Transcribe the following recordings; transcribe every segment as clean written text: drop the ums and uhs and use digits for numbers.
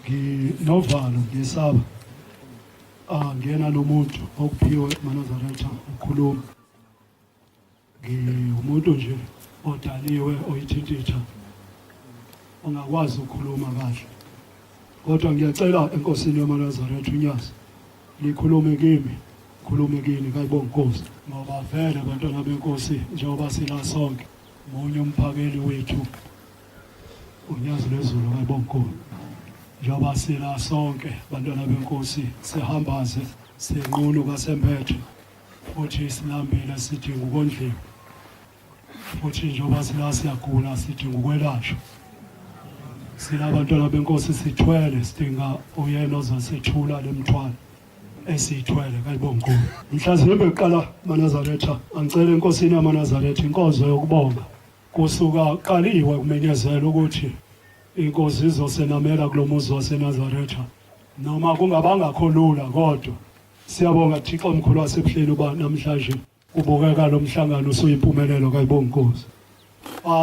nginovalo ngisaba ngena nomuntu okuphiwe eNazaretha ukukhuluma. Ngiwumuntu nje odaliwe oyithintitha ongakwazi ukukhuluma kahle. Kodwa ngiyacela enkosini eNazaretha unyazi likhulume kimi, khulume kini kayibonga inkosi ngoba vele abantwana benkosi njengoba sila sonke munye umphakeli wethu unyazi lezulu kayibonga inkosi. Njengoba sila sonke abantwana benkosi sihambaze senqunu kaSemphethe futhi silambile sidinga ukondliwa futhi njengoba sila siyagula sidinga ukwelashwa. Sila abantwana benkosi sithwele sidinga uyena ozasethula lemthwalo esithwele kayibonga inkosi. Mhlazimbe eqala eNazaretha angicela enkosini eNazaretha inkonzo yokubonga kusuka qaliwe kumenyezela ukuthi inkosi izosenamela kulomuzi waseNazaretha noma kungabanga kholula kodwa siyabonga Thixo omkhulu wasebuhleni uba namhlanje ubukeka lo mhlangano usuyimpumelelo kayibonga inkosi.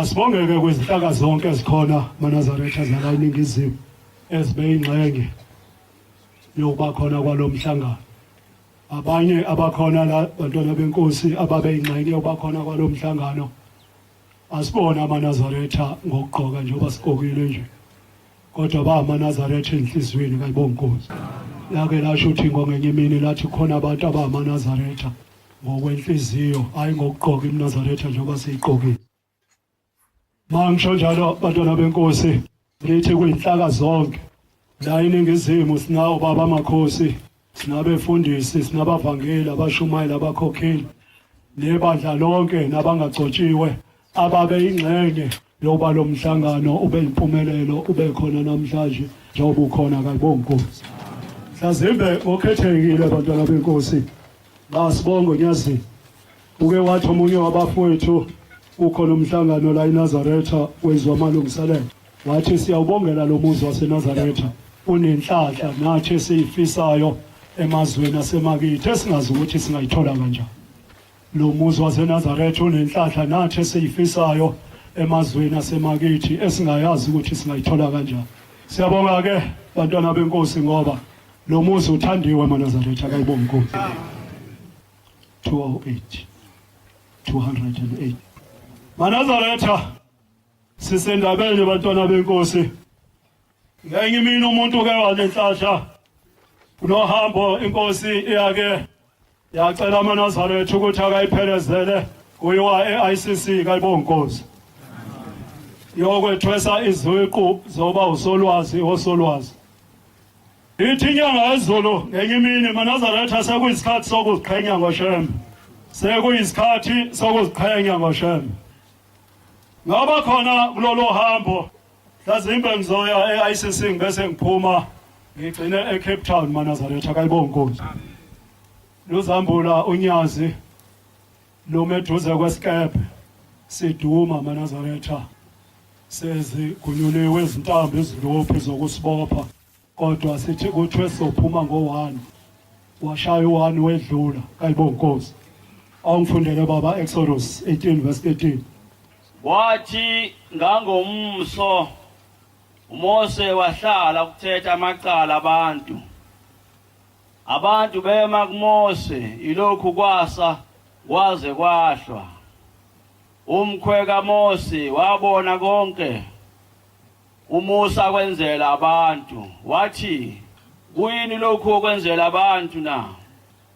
Sibongeke kwezinhlaka zonke ezikhona eNazaretha zala iningizimu ezibe ingxenye yokuba khona kwalo mhlangano. Abanye abakhona la bantwana benkosi ababe ingxenye yokuba khona kwalo mhlangano asibona eNazaretha ngokugqoka njengoba sigqokile nje kodwa ba eNazaretha enhlizweni kayibonga inkosi. Lake lasho uthi ngenye imini lathi khona abantu eNazaretha ngokwenhliziyo hayi ngokugqoka eNazaretha njengoba siyigqokile. Mangisho njalo bantwana benkosi ngithi kuyinhlaka zonke la iningizimu sinawo baba amakhosi, sinabefundisi, sinabavangeli, abashumayeli, abakhokheli nebandla lonke nabangagcotshiwe ababe ingxenye yokuba lo mhlangano ube impumelelo ube khona namhlanje njengoba ukhona kayibonga inkosi. Mhlazimbe ngokhethekile bantwana benkosi basibonga nyazi uke wathi omunye wabafowethu ukhona umhlangano la eNazaretha wezwa amalungiselelo wathi siyawubongela lo muzi waseNazaretha unenhlahla nathi esiyifisayo emazweni asemakithi esingazi ukuthi singayithola kanjani. Lo muzi waseNazaretha unenhlahla nathi esiyifisayo emazweni asemakithi esingayazi ukuthi singayithola kanjani. Siyabonga ke bantwana benkosi ngoba lo muzi uthandiwe eNazaretha kayibonga inkosi. 208 eNazaretha sisendabeni bantwana benkosi. Ngenye imini umuntu ke wanenhlahla unohambo inkosi iyake yacela eNazaretha ukuthi akayiphelezele kuyiwa eICC kayibonga inkosi. Yokwethwesa iziqu zoba usolwazi osolwazi. Ithi inyanga yezulu ngenye imini eNazaretha sekuyisikhathi sokuziqhenya ngoShembe. Sekuyisikhathi sokuziqhenya ngoShembe. Ngaba khona kulolu hambo mhlazimbe ngizoya eICC bese ngiphuma ngigcine eCape Town eNazaretha kayibonga inkosi. Luzambula unyazi lomeduze kwesikepe siduma eNazaretha sezigunyuliwe izintambo ezilophi zokusibopha kodwa sithi kuthwe sophuma ngo1 washaya u1 wedlula kayibonga inkosi. Awungifundele baba Exodus 18:13. Wathi ngangomso uMose wahlala ukuthetha amacala abantu bema kuMose ilokhu kwasa kwaze kwahlwa. Umkhweka Mose wabona konke uMusa kwenzela abantu wathi kuyini lokhu okwenzela abantu na?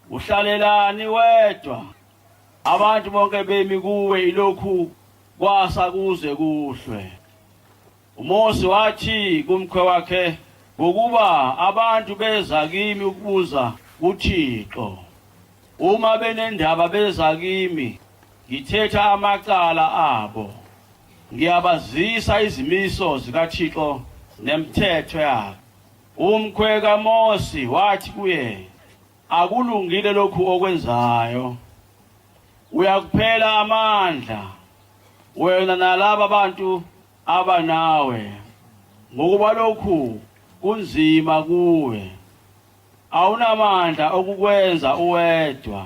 Uhlalelani wedwa abantu bonke bemi kuwe ilokhu kwasa kuze kuhlwe. uMose wathi kumkhwe wakhe ukuba abantu beza kimi ukubuza kuThixo. Uma benendaba beza kimi ngithetha amacala abo. Ngiyabazisa izimiso zikaThixo nemithetho yakhe. Umkhwe kaMose wathi kuye akulungile lokhu okwenzayo. Uyakuphela amandla wena nalabo abantu abanawe ngokuba lokhu kunzima kuwe. Awunamandla okukwenza uwedwa.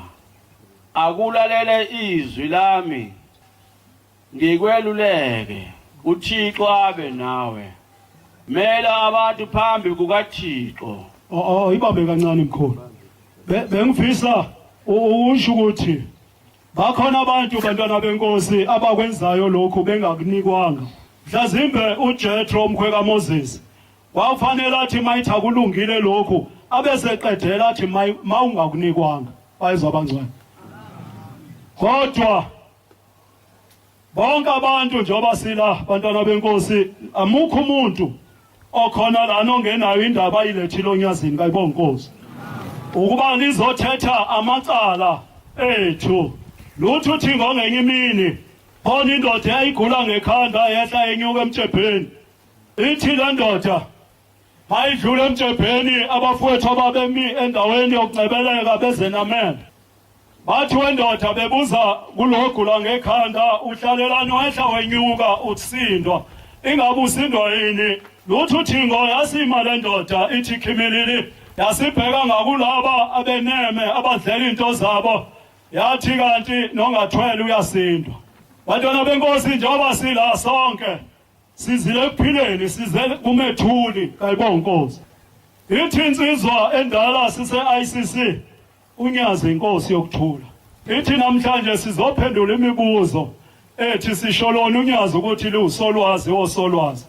Akulalele izwi lami ngikweluleke uThixo abe nawe. mela abantu phambi kukaThixo. Ibambe kancane mkhulu. Bengifisa usho ukuthi bakhona abantu bantwana benkosi abakwenzayo lokhu bengakunikwanga. Mhlazimbe uJethro umkhweka Moses wafanele athi mayithi akulungile lokhu abeseqedela athi mawungakunikwanga bayizwa abangcwele. Kodwa bonke abantu njengoba sila bantwana benkosi amukho umuntu okhona lana ongenayo indaba ayilethile onyazini kayibonga inkosi ukuba nizothetha amacala ethu lutho uthi ngenye imini khona indoda eyayigula ngekhanda yehla enyuka emtshebheni ithi le ndoda mayidlule emtshebheni abafowethu ababemi endaweni yokuncebeleka bezenamele bathi wendoda bebuza kulogula ngekhanda uhlalelani wehla wenyuka ukusindwa ingabe usindwa yini lutho uthingo yasima le ndoda ithi khimilili yasibheka ngakulaba abeneme abadlela into zabo yathi kanti nongathwele uyasindwa. Bantwana benkosi njengoba sila sonke sizile ekuphileni sizele kumethuli kayibonga inkosi ithi insizwa endala sise ICC unyazi inkosi yokuthula ithi namhlanje sizophendula imibuzo ethi sisholona unyazi ukuthi liwusolwazi osolwazi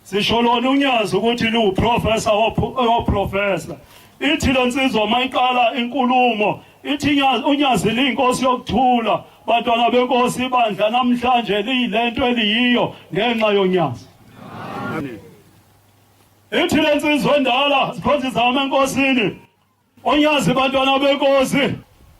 sisholona unyazi ukuthi liwuprofessor oprofessor ithi lensizwa mayiqala inkulumo ithi unyazi liyinkosi yokuthula bantwana benkosi ibandla namhlanje liyilento eliyiyo ngenxa yonyazi ithi lensizwa endala sikhonza izama enkosini onyazi bantwana benkosi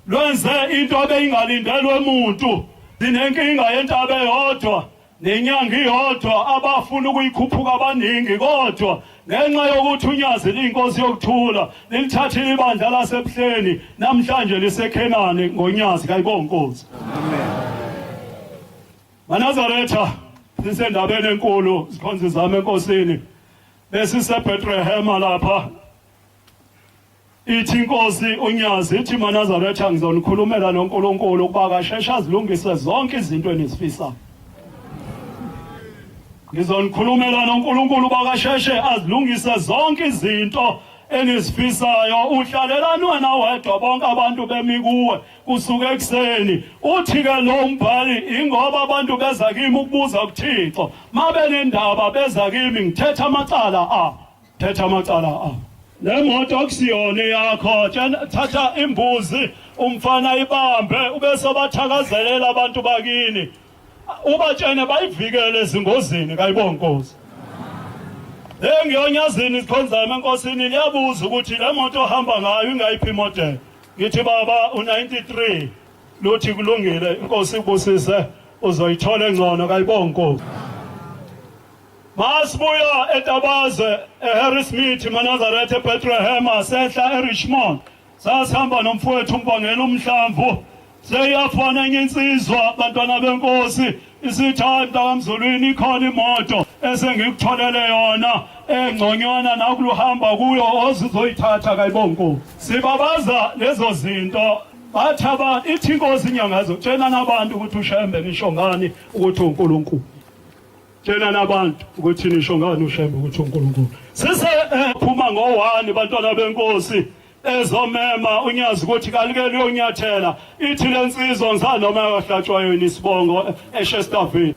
lwenze into ebeyingalindelwe umuntu sinenkinga yentaba eyodwa nenyanga iyodwa abafuna ukuyikhuphuka abaningi kodwa ngenxa yokuthi unyazi liyinkosi yokuthula lilithathile ibandla laseBuhleni namhlanje lisekhenani ngonyazi kayibonga inkosi amen. eNazaretha sisendabeni enkulu sikhonza izama enkosini besisebethlehem lapha ithi inkosi unyazi ithi eNazaretha ngizonikhulumela noNkulunkulu ukuba kasheshe azilungise zonke izinto enisifisayo ngizonikhulumela noNkulunkulu bakasheshe azilungise zonke izinto enisifisayo uhlalelani wena wedwa bonke abantu bemi kuwe kusuka ekseni uthi ke lo mbhali ingoba abantu beza kimi ukubuza kuThixo mabe nendaba beza kimi ngithetha amacala le moto akusiyona yakho thatha imbuzi umfana ibambe ubese bathakazelela abantu bakini ubatshene bayivikele ezingozini kayibonga inkosi ngiyonyazini sikhonzama enkosini liyabuza ukuthi le moto ohamba ngayo ingayiphi imodel ngithi baba u93 luthi kulungile inkosi ibusise uzoyithola engcono kayibonga inkosi masibuya eTabaze eHarrismith eNazaretha eBethlehem sehla eRichmond sasihamba nomfowethu umbongela umhlamvu seyafana enye insizwa bantwana benkosi isithanda Rev Mzulwini ikhona imoto esengikutholele yona engconywana nakuluhamba kuyo ozizoyithatha kayibonga inkosi sibabaza lezo zinto bathaba ithi inkosi inyanga zotshela nabantu ukuthi uShembe nisho ngani ukuthi uNkulunkulu tshela nabantu ukuthi nisho ngani uShembe ukuthi uNkulunkulu sise phuma ngo1 bantwana benkosi ezomema unyazi ukuthi kalikele uyonyathela ithi lensizwa ngisanoma yahlatshwa yona isibongo eShestaville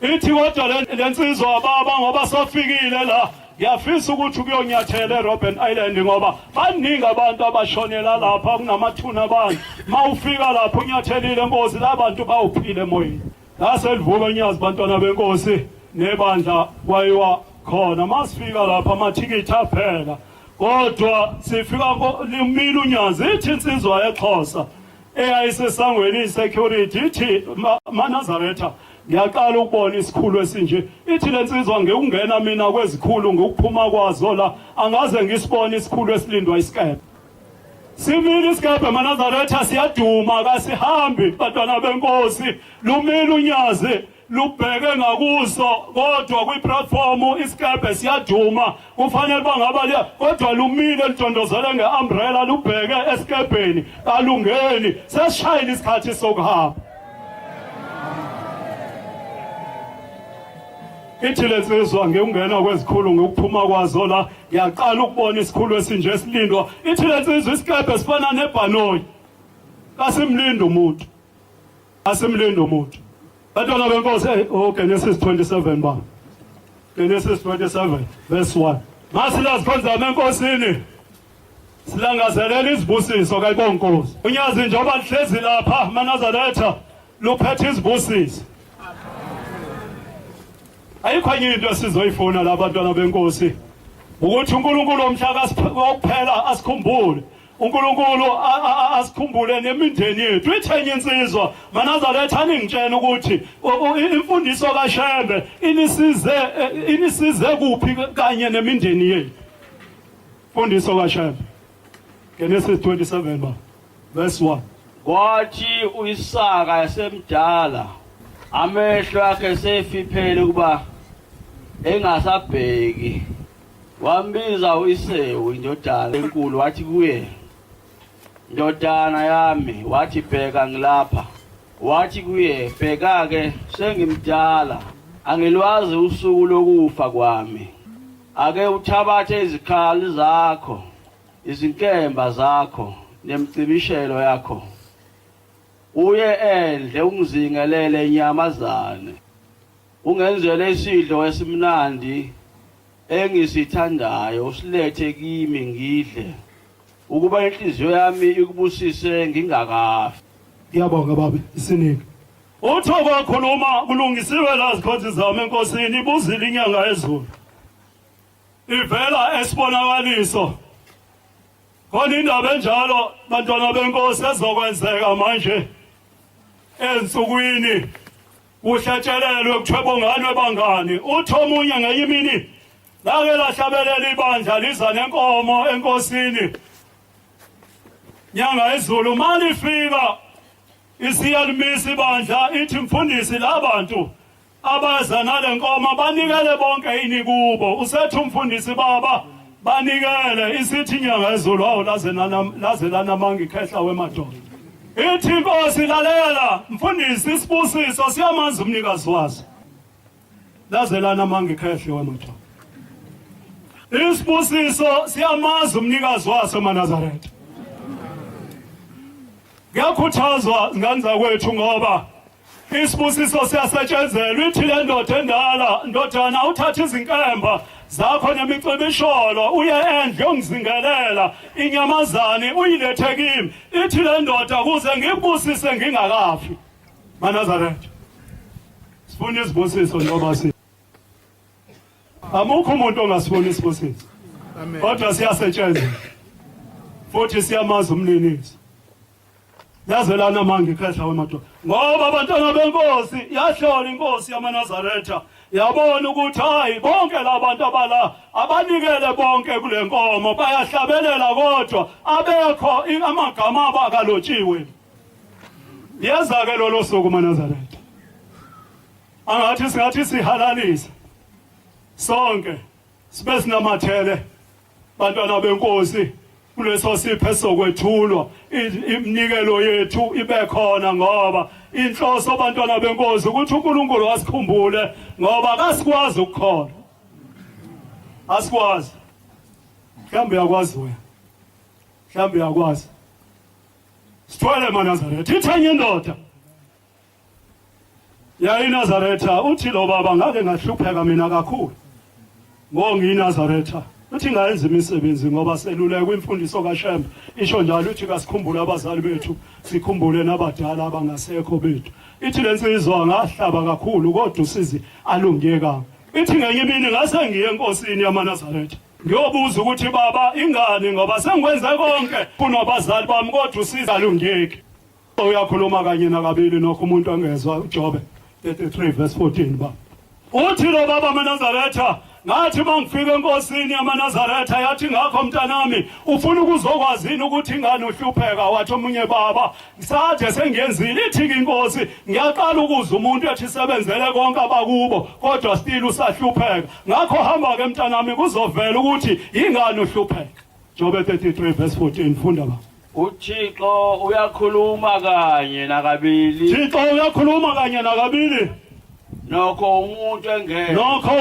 ithi kodwa lensizwa baba ngoba sofikile la ngiyafisa ukuthi ukuyonyathela eRobben Island ngoba baningi abantu abashonela lapha kunamathuna abantu mawufika lapho unyathelile inkosi labantu bawuphile emoyeni laselivuka unyazi bantwana benkosi nebandla kwayiwa khona masifika lapha amathikithi aphela kodwa sifika limile unyazi ithi insizwa eXhosa eyayisesangweni isecurity ithi eNazaretha ngiyaqala ukubona isikhulu esinje ithi lensizwa ngekungena mina kwezikhulu ngokuphuma kwazo la angaze ngisibone isikhulu esilindwa isikebe simile isikebe eNazaretha siyaduma kasihambi bantwana benkosi lumile unyazi lubheke ngakuso kodwa kwiplatform isikebe siyaduma kufanele bangaba kodwa lumile lidondozele ngeumbrella lubheke esikebheni kalungeni sesishayile isikhathi sokuhamba ithi lensizwa ngekungena kwezikhulu ngokuphuma kwazo la yaqala ukubona isikhulu esinje esilindwa ithi lensizwa isikebhe sifana nebhanoyi kasimlinda umuntu bantwana benkosi Genesis 27 ba Genesis 27 verse 1 masilazikhonza enkosini silangazelela izibusiso kayibonkosi unyazi njengoba lihlezi lapha eNazaretha luphethe izibusiso ayikho enye into esizoyifuna la bantwana benkosi ukuthi uNkulunkulu omhlaka wokuphela asikhumbule uNkulunkulu asikhumbule nemindeni yethu ithenye insizwa eNazaretha aningitshela ukuthi imfundiso kaShembe inisize kuphi kanye nemindeni yethu imfundiso kaShembe Genesis 27 ba verse 1 kwathi uIsaka yasemdala amehlo akhe sefiphele ukuba engasabheki wambiza uIsewu indodana enkulu wathi kuye ndodana yami wathi bheka ngilapha wathi kuye bheka ke sengimdala angilwazi usuku lokufa kwami ake uthabathe izikhali zakho izinkemba zakho nemcibishelo yakho uye endle ungizingelele inyamazane ungenzele isidlo esimnandi engisithandayo usilethe kimi ngidle ukuba inhliziyo yami ikubusise ngingakafi ngiyabonga baba isinike uthoko wakhuluma kulungisiwe la zikhonzi zami enkosini ibuzile inyanga ezulu ivela esibonakaliso khona indaba enjalo bantwana benkosi ezokwenzeka manje ensukwini uhlatshelelwe kuthwebonganwe bangani uthi omunye ngenye imini lake lahlabelela ibandla liza nenkomo enkosini nyanga ezulu malifika isiyalimisa ibandla ithi mfundisi labantu abaza nale nkomo banikele bonke ini kubo usethi umfundisi baba banikele isithi nyanga ezulu awu laze lanamanga ikhehla wemadoda ithi inkosi lalela mfundisi isibusiso siyamazi umnikazi waso laze lanamanga ikhehla wemadoda isibusiso siyamazi umnikazi waso eNazaretha ngiyakhuthazwa ngani zakwethu ngoba isibusiso siyasetshenzelwa ithi le ndoda endala ndodana uthatha izinkemba zakho nemicibisholo uye endle ungizingelela inyamazane uyilethe kimi ithi le ndoda kuze ngikubusise ngingakafi eNazaretha sifuna isibusiso njengoba si amukho umuntu ongasifuni isibusiso kodwa siyasetshenziswa futhi siyamazi umninisi yaze lana manga ikhehla wemadoda ngoba abantwana benkosi yahlola inkosi eNazaretha yabona ukuthi hayi bonke labantu abala abanikele bonke kule nkomo bayahlabelela kodwa abekho amagama abakalotshiwe yeza ke lolo suku eNazaretha angathi singathi sihalalisa sonke sibe sinamathele bantwana benkosi kuleso siphe sokwethulwa iminikelo yethu ibe khona ngoba inhloso abantwana benkosi ukuthi uNkulunkulu asikhumbule ngoba akasikwazi ukukhona asikwazi mhlawumbe yakwazi wena mhlawumbe yakwazi sithwele eNazaretha ithenye indoda ya eNazaretha uthi lo baba ngake ngahlupheka mina kakhulu eNazaretha uthi ngayenza imisebenzi ngoba seluleke kwimfundiso kaShembe isho njalo uthi kasikhumbule abazali bethu sikhumbule nabadala abangasekho bethu ithi lensizwa ngahlaba kakhulu kodwa usizi alungiyeka ithi ngenye imini ngase ngiye enkosini eNazaretha ngiyobuza ukuthi baba ingane ngoba sengikwenze konke kunabazali bami kodwa usizi alungiyeki uyakhuluma kanye nakabili nokho umuntu angezwa uJobe 33 verse 14 ba uthi lo baba eNazaretha ngathi mangifika enkosini eNazaretha yathi ngakho mntanami ufuna ukuzokwazini ukuthi ingane uhlupheka wathi omunye baba ngisathe sengiyenzile ithi inkosi ngiyaqala ukuzwa umuntu ethi sebenzele konke abakubo kodwa still usahlupheka ngakho hamba ke mntanami kuzovela ukuthi ingane uhlupheka Jobe 33 verse 14 funda ba uThixo uyakhuluma kanye nakabili Thixo uyakhuluma kanye nakabili nokho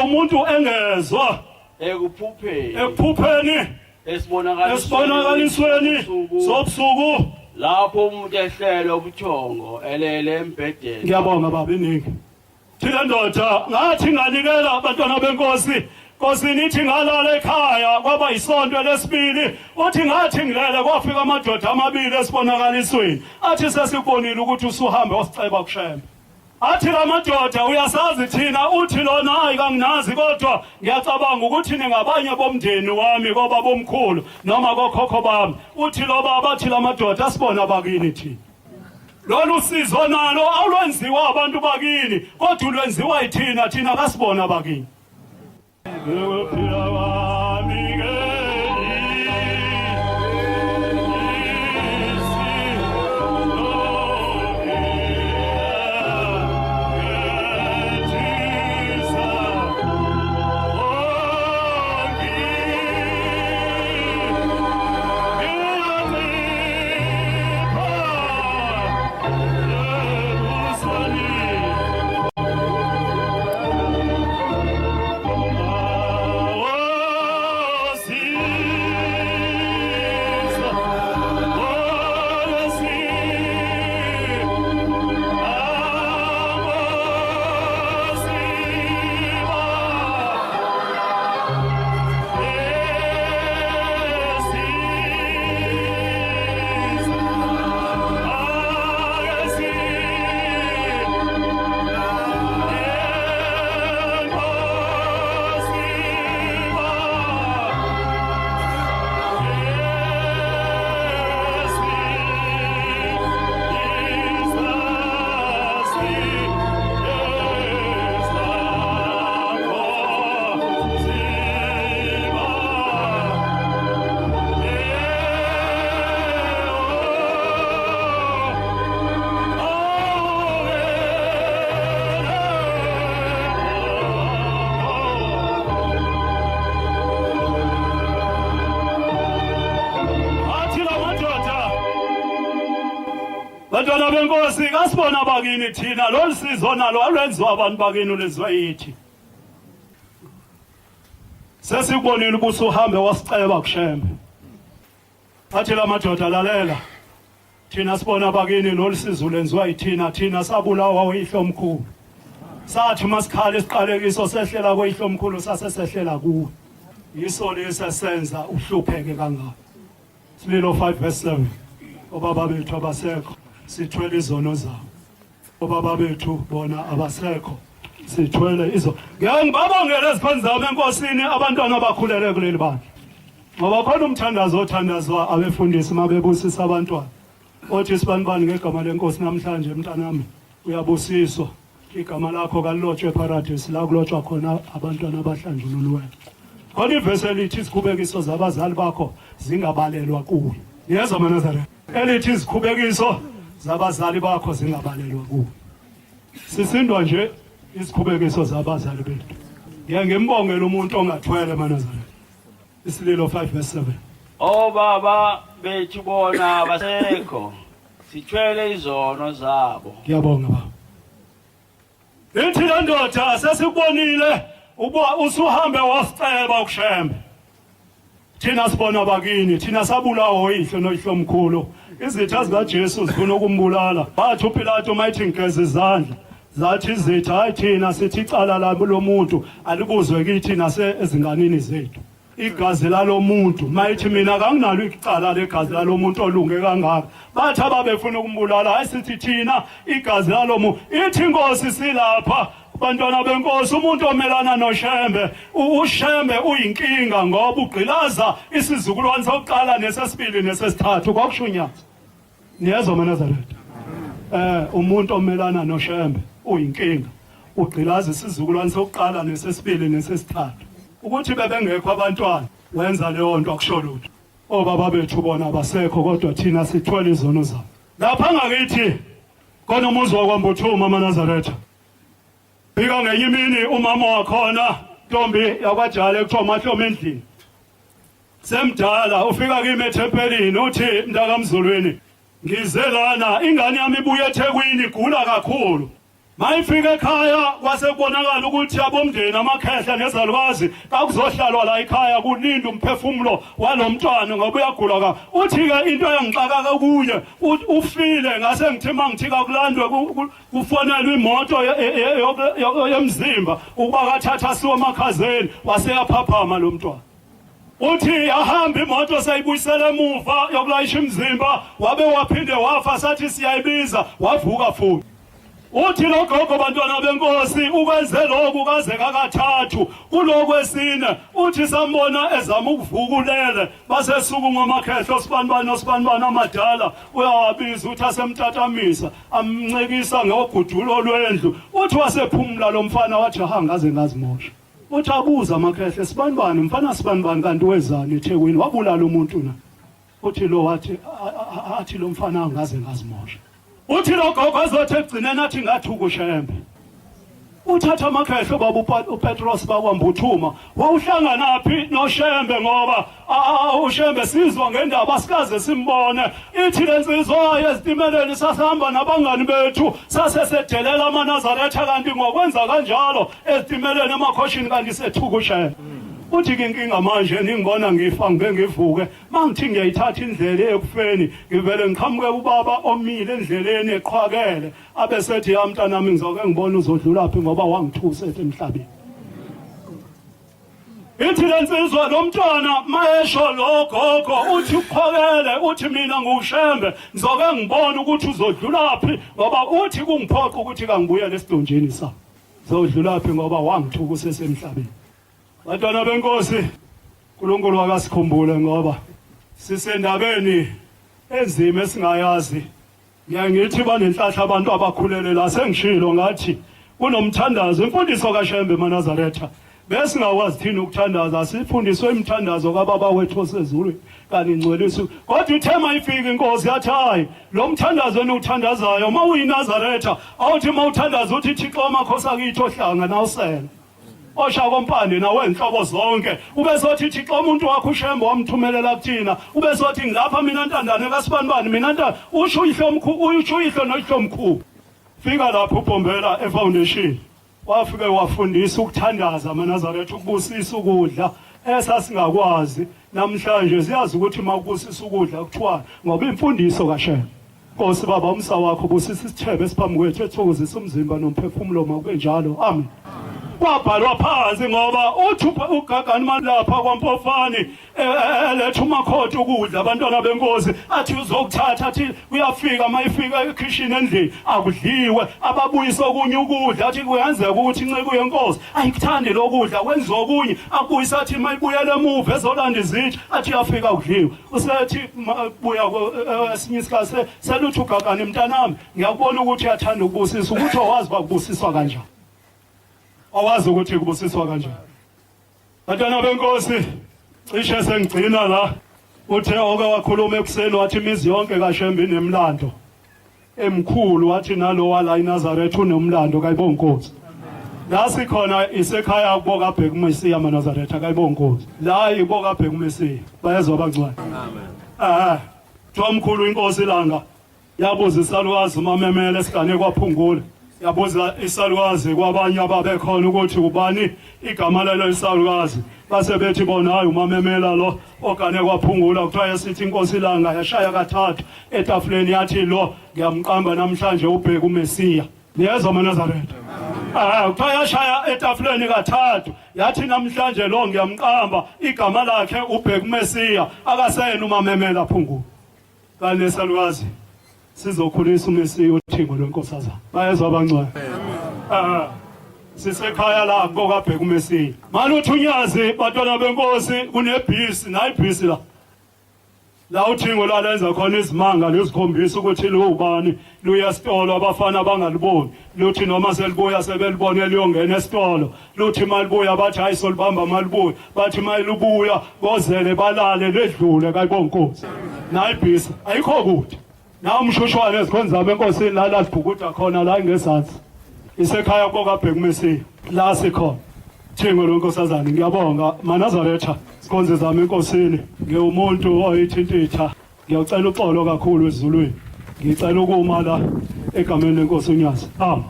umuntu engezwa ekuphupheni esibonakalisweni sobusuku lapho umuntu ehlela ubuthongo elele embhedeni. Ngiyabonga baba iningi. Thina ndoda ngathi nganikela abantwana benkosi. Nkosi nithi ngalala ekhaya kwaba isonto lesibili. Uthi ngathi ngilele kwafika amadoda amabili esibonakalisweni. Athi sesibonile ukuthi usuhambe wasiceba kuShembe. Athi la madoda uyasazi thina uthi lona hayi kanginazi kodwa ngiyacabanga ukuthi ningabanye bomndeni wami ngoba bomkhulu noma kokhokho bami. Uthi lo baba athi la madoda asibona bakini thina. Lolu sizo nalo awulwenziwa abantu bakini kodwa ulwenziwa yithina thina kasibona bakini. Bantwana benkosi kasibona bakini thina lolu sizo nalo alwenziwa abantu bakini ulezwe yithi. Sesikubonile ukuthi uhambe wasiceba kuShembe. Athi la madoda lalela. Thina sibona bakini lolu sizo lenziwa yithina thina sabulawa uyihlo omkhulu. Sathi masikhala isiqalekiso sehlela kuyihlo omkhulu sasesehlela kuwe. Yiso lesesenza uhlupheke kangaka. Sililo 5:7. Obaba bethu abasekho sithwele izono zabo. Obaba bethu bona abasekho sithwele izo. Ngiyangibabongela eziphansi zami enkosini abantwana abakhulele kuleli bandla. Ngoba khona umthandazo othandazwa abefundisi mabebusisa abantwana. Othi sibanibani ngegama lenkosi namhlanje mntanami uyabusiswa. Igama lakho kalilotshwe eparadise la kulotshwa khona abantwana abahlanjululiweyo. Khona ivesi elithi izikhubekiso zabazali bakho zingabalelwa kuwe. Yezwa eNazaretha. Elithi izikhubekiso zabazali bakho zingabalelwa kuwe. Sisindwa nje izikhubekiso zabazali bethu. Ngimbongela umuntu ongathwele eNazaretha. Isililo 5:7. Obaba bethu bona abasekho sithwele izono zabo. Ngiyabonga baba. Lithi la ndoda sesikubonile usuhambe wasiceba kuShembe. Thina sibona bakini, thina sabulawa oyihlo noyihlo omkhulu. Izitha zikaJesu zifuna ukumbulala. Bathi uPilato mayithi ngigeza izandla. Zathi izitha hayi thina sithi icala labo lomuntu alikuzwe kithi nase ezinganini zethu. Igazi lalomuntu mayithi mina kanginalo icala legazi lalomuntu olunge kangaka. Bathi ababefuna ukumbulala hayi sithi thina igazi lalomuntu ithi inkosi silapha. Bantwana benkosi umuntu omelana noShembe uShembe uyinkinga ngoba ugqilaza isizukulwane sokuqala nesesibili nesesithathu kwakushunyaza. Niyezwa eNazaretha. Umuntu omelana noShembe uyinkinga ugqilaza isizukulwane sokuqala nesesibili nesesithathu. Ukuthi bebengekho abantwana wenza leyo nto akusho lutho. Obaba bethu bona abasekho kodwa thina sithwele izono zabo. Lapha ngakithi khona umuzi wakwambuthuma eNazaretha. Bika ngenye imini umama wakhona Ntombi yakwaJala ekuthiwa Mahloma endlini. Semdala ufika kimi ethempelini uthi mntaka Mzulwini ngize lana ingane yami ibuye eThekwini igula kakhulu. mayifika ekhaya kwase kubonakala ukuthi abomndeni amakhehla nezalukwazi kakuzohlalwa la ekhaya kulinda umphefumulo walomntwana ngoba uyagula ka uthi-ke into eyangixaka kuye ufile ngase ngithi mangithi kakulandwe kufonelwa imoto yemzimba ukuba kathatha asiwe emakhazeni waseyaphaphama lo mntwana uthi ahamba imoto sayibuyisela emuva yokulayisha imzimba wabe waphinde wafa sathi siyayibiza wavuka futhi uthi lo gogo bantwana benkosi ukwenze lokhu kaze kakathathu kuloku esine uthi sambona ezama ukuvukulele basesuku ngomakhehlo osibanibani amadala uyawabiza uthi asemtatamisa amncekisa ngogudulo lwendlu uthi wasephumula lo mfana wathi hangaze ngazimosha uthi abuza amakhehlo sibanibani mfana sibanibani kanti wezani eThekwini wabulala umuntu na uthi lo wathi athi lo mfana angaze ngazimosha uthi lo gogo azothi egcineni athi ngathuka uShembe uthatha amakhehlo baba uPetros bakwambuthuma wawuhlangana phi noShembe ngoba uShembe sizwa ngendaba sikaze simbone ithi lensizwa yesitimeleni sasihamba nabangani bethu sasesedelela amaNazaretha kanti ngokwenza kanjalo esitimeleni emakhoshini kanti sethuka uShembe uthi inkinga manje ningibona ngifa ngibe ngivuke mangithi ngiyayithatha indlela ekufeni ngivele ngiqhamuke ubaba omile endleleni eqhwakele abesethi ya mntana nami ngizoke ngibona uzodlula phi ngoba wangithusa emhlabeni ithi lensizwa lo mntwana mayesho lo gogo uthi uqhwakele uthi mina nguShembe ngizoke ngibona ukuthi uzodlula phi ngoba uthi kungiphoqa ukuthi kangibuyele esidonjeni sa uzodlula phi ngoba wangithuka usesemhlabeni Bantwana benkosi uNkulunkulu akasikhumbule ngoba sisendabeni enzima esingayazi ngiyangithi banenhlahla abantu abakhulele la sengishilo ngathi kunomthandazo imfundiso kaShembe eNazaretha besingakwazi thina ukuthandaza asifundiswe imthandazo kababa wethu osezulwini kanti ingcweliso kodwa ithema ifika inkosi yathi hayi lo mthandazo eniwuthandazayo mawuyiNazaretha awuthi mawuthandaza uthi Thixo amakhosi akithi ohlanga nawusela osha kompande nawe inhlobo zonke ube sothi Thixo umuntu wakho uShembe wamthumelela kuthina ube sothi ngilapha mina ntandane kasibanibani mina ntanda usho ihlo noihlo mkhulu fika lapho uBombela eFoundation wafike wafundisa ukuthandaza eNazaretha ukubusisa ukudla esasingakwazi namhlanje siyazi ukuthi makubusisa ukudla kuthiwa ngoba imfundiso kaShembe Nkosi baba umsa wakho busisa isithebe esiphambi kwethu ethokozisa umzimba nomphefumulo makube njalo amen kwabhalwa phansi ngoba uthi ugagani manje lapha kwaMpofani eletha umakhothi ukudla abantwana benkosi athi uzokuthatha athi uyafika mayifika ekitchen endlini akudliwe ababuyisa okunye ukudla athi kuyenzeka ukuthi inceke yenkosi ayikuthandi lokudla kwenziwa okunye akubuyisa athi mayibuyele emuva ezolanda izitsha athi yafika kudliwe usethi buya esinye isikhathi seluthi ugagani mntanami ngiyakubona ukuthi uyathanda ukubusisa ukuthi owazi bakubusiswa kanjani awazi ukuthi kubusiswa kanjani bantwana benkosi cishe sengigcina la uthe oke wakhuluma ekuseni wathi imizi yonke kaShembe inemlando emkhulu wathi nalo wala eNazaretha unomlando kayibonga inkosi la sikhona isekhaya kuboka bheka uMesiya eNazaretha kayibonga inkosi la iboka bheka uMesiya bayezwa abangcwele amen Thomkhulu inkosi langa yabuza isalukazi umamemele esigane kwaphungula yabuza isalukazi kwabanye ababekhona ukuthi ubani igama lelo isalukazi base bethi bona hayi umamemela lo ogane kwaphungula kuthiwa yasithi inkosi langa yashaya kathathu etafuleni yathi lo ngiyamqamba namhlanje ubheka uMesiya niyezwa eNazaretha kuthiwa yashaya etafuleni kathathu yathi namhlanje lo ngiyamqamba igama lakhe ubheka uMesiya akasena umamemela phungula kanti isalukazi sizokhulisa uMesiya uthingo lwenkosazana bayezwa abangcwele sisekhaya la kokabheka uMesiya manje uthunyazi bantwana benkosi kunebhisi nayibhisi la uthingo lalenza khona izimanga lezikhombisa ukuthi lo ubani luya esitolo abafana abangaliboni luthi noma selibuya sebelibone liyongena esitolo luthi malibuya bathi hayi solibamba malibuya bathi mayilubuya bozele balale ledlule kayibonga inkosi nayibhisi ayikho kude na umshushwane ezikhonza benkosi la sibhukuda khona la ngezansi isekhaya kokabheka uMesiya la sikhona thingo lonkosazana ngiyabonga eNazaretha sikhonze zami enkosini ngiyumuntu oyithintitha ngiyacela uxolo kakhulu ezulwini ngicela ukuma la egameni lenkosi uNyazi amen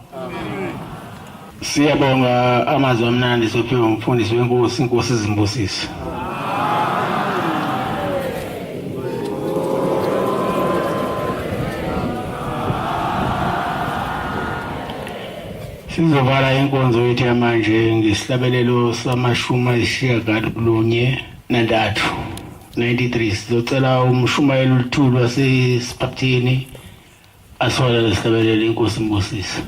Siyabonga amazwi amnandi sophiwe umfundisi wenkosi inkosi izimbusise. Sizovala inkonzo yethu yamanje ngesihlabelelo sama-93 93. Sizocela umshumayeli oluthuli wasesiphathini asole lesihlabelelo inkosi imbusise.